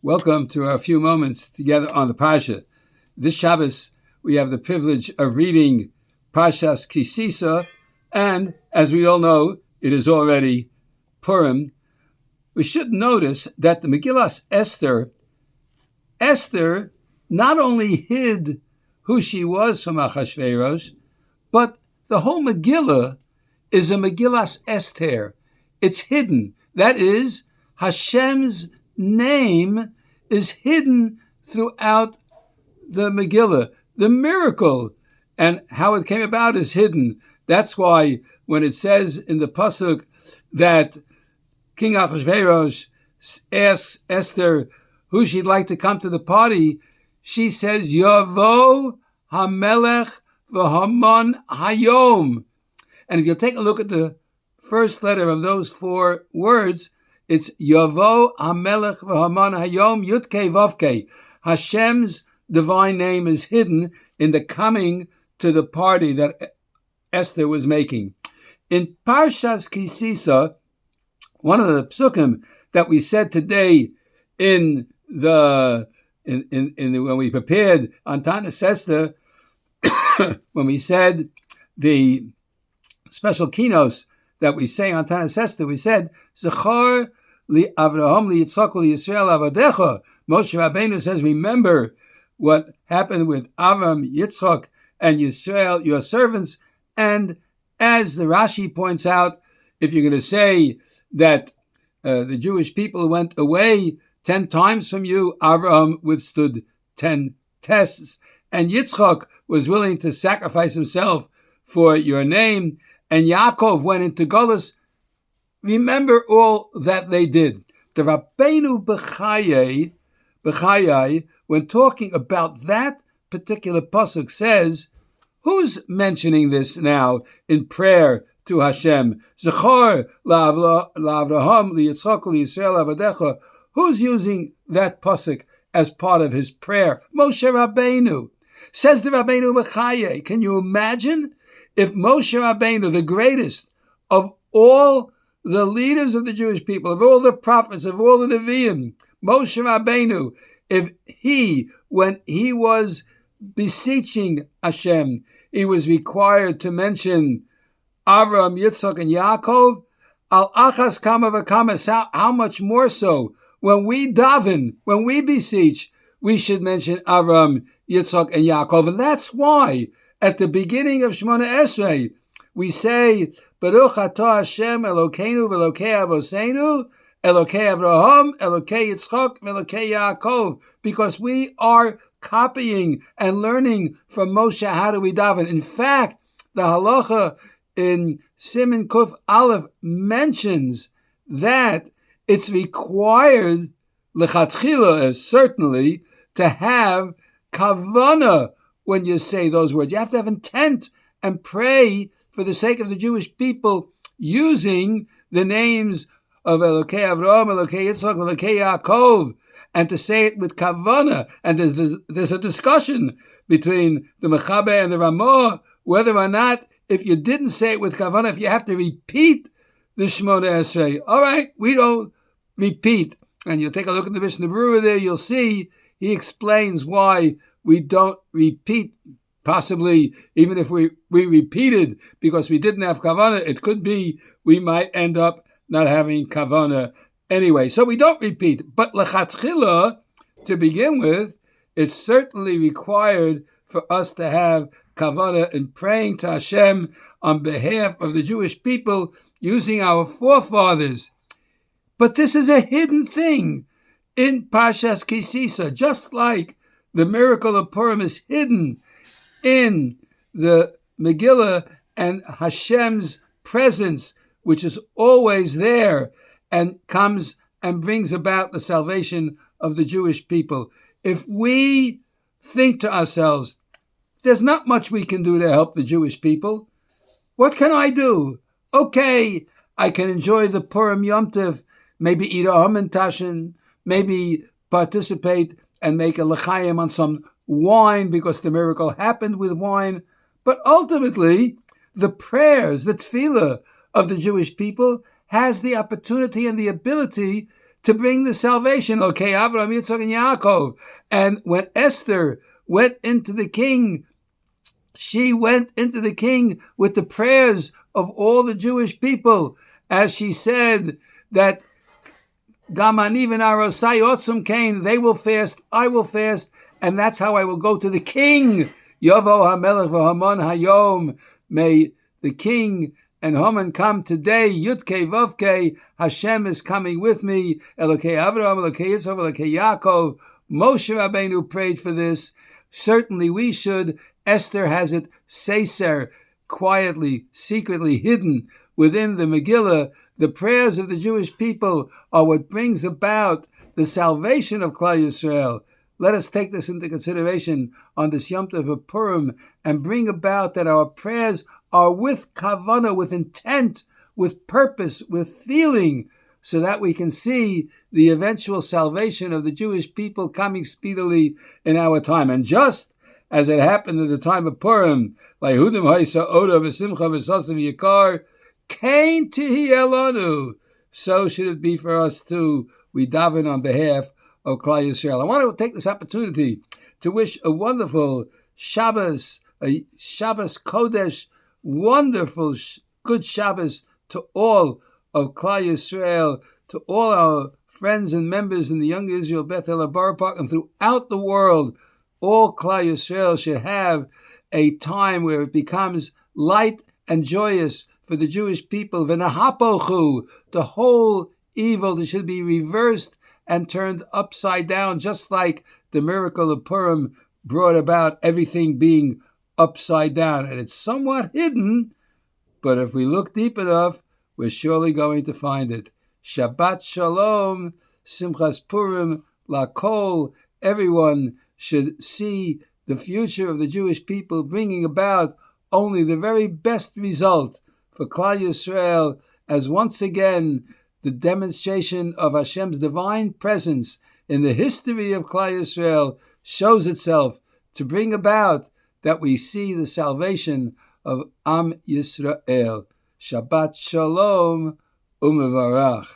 Welcome to our few moments together on the Parsha. This Shabbos, we have the privilege of reading Parshas Sisa, and as we all know, it is already Purim. We should notice that the Megillas Esther not only hid who she was from Achashverosh, but the whole Megillah is a Megillas Esther. It's hidden. That is, Hashem's name is hidden throughout the Megillah. The miracle and how it came about is hidden. That's why when it says in the Pasuk that King Achashverosh asks Esther who she'd like to come to the party, she says, Yavo HaMelech v'Haman Hayom. And if you'll take a look at the first letter of those four words, it's Yavo HaMelech v'Haman Hayom Yutke Vavke. Hashem's divine name is hidden in the coming to the party that Esther was making. In Parshas Sisa, one of the psukim that we said today when we prepared on Tanis Esther, when we said the special keynotes that we say on Tanis Esther, we said, Zechor li Avraham li Yitzchak li Yisrael avadecha. Moshe Rabbeinu says, remember what happened with Avram, Yitzchak, and Yisrael, your servants. And as the Rashi points out, if you're going to say that the Jewish people went away 10 times from you, Avraham withstood 10 tests, and Yitzchak was willing to sacrifice himself for your name, and Yaakov went into Golus. Remember all that they did. The Rabbeinu B'chayai, when talking about that particular pasuk, says, who's mentioning this now in prayer to Hashem? Zechor la'Avraham liYitzchak liYisrael avadecha. Who's using that pasuk as part of his prayer? Moshe Rabbeinu. Says the Rabbeinu B'chayai. Can you imagine if Moshe Rabbeinu, the greatest of all the leaders of the Jewish people, of all the prophets, of all the Nevi'im, Moshe Rabbeinu, if he, when he was beseeching Hashem, he was required to mention Avram, Yitzchak, and Yaakov, al achas kama v'kama, how much more so when we daven, when we beseech, we should mention Avram, Yitzchak, and Yaakov. And that's why at the beginning of Shemona Esrei, we say, Baruch atah Hashem Elokeinu v'Elokei Avoseinu, Elokei Avraham, Elokei Yitzchak, Elokei Yaakov, because we are copying and learning from Moshe how do we daven. In fact, the halacha in Siman Kuf Aleph mentions that it's required, lechatchila certainly, to have kavana when you say those words. You have to have intent and pray for the sake of the Jewish people using the names of Elokei Avraham, Elokei Yitzchak, Elokei Yaakov, and to say it with kavana. And there's a discussion between the Mechaber and the Ramah whether or not, if you didn't say it with kavana, if you have to repeat the Shemona Esrei. All right, we don't repeat. And you'll take a look at the Mishnah Berurah there, you'll see he explains why we don't repeat. Possibly, even if we repeated because we didn't have kavana, it could be we might end up not having kavana anyway. So we don't repeat. But lechatchila, to begin with, it's certainly required for us to have kavana in praying to Hashem on behalf of the Jewish people using our forefathers. But this is a hidden thing in Parshas Sisa, just like the miracle of Purim is hidden in the Megillah and Hashem's presence, which is always there and comes and brings about the salvation of the Jewish people. If we think to ourselves, there's not much we can do to help the Jewish people, what can I do? Okay, I can enjoy the Purim Yom Tov, maybe eat a hamantashen, maybe participate and make a l'chaim on some wine because the miracle happened with wine. But ultimately, the prayers, the tefillah of the Jewish people has the opportunity and the ability to bring the salvation. Okay, Abraham, Yitzchak, and Yaakov. And when Esther went into the king, she went into the king with the prayers of all the Jewish people, as she said that Gam ani v'narosai otzum kain, they will fast, I will fast, and that's how I will go to the king. Yovo hamelech v'hamon hayom, may the king and Haman come today. Yudke Vavke, Hashem is coming with me. Elokei Avraham, Elokei Yitzchak, Elokei Yaakov. Moshe Rabbeinu prayed for this. Certainly we should. Esther has it seser, quietly, secretly hidden within the Megillah. The prayers of the Jewish people are what brings about the salvation of Klal Yisrael. Let us take this into consideration on this Yom Tov of Purim and bring about that our prayers are with kavanah, with intent, with purpose, with feeling, so that we can see the eventual salvation of the Jewish people coming speedily in our time. And just as it happened at the time of Purim, like Hudim Haisa Oda V'Simcha V'Sasim Yikar, Kain Tihi Elanu, so should it be for us too. We daven on behalf of Klal Yisrael. I want to take this opportunity to wish a wonderful Shabbos, a Shabbos Kodesh, wonderful, good Shabbos to all of Klal Yisrael, to all our friends and members in the Young Israel Beth El Bar Park, and throughout the world. All Klal Yisrael should have a time where it becomes light and joyous for the Jewish people. V'nahapochu, the whole evil that should be reversed and turned upside down, just like the miracle of Purim brought about everything being upside down. And it's somewhat hidden, but if we look deep enough, we're surely going to find it. Shabbat Shalom, Simchas Purim, Lakol. Everyone should see the future of the Jewish people bringing about only the very best result for Klal Yisrael, as once again the demonstration of Hashem's divine presence in the history of Klal Yisrael shows itself to bring about that we see the salvation of Am Yisrael. Shabbat Shalom Umevarach.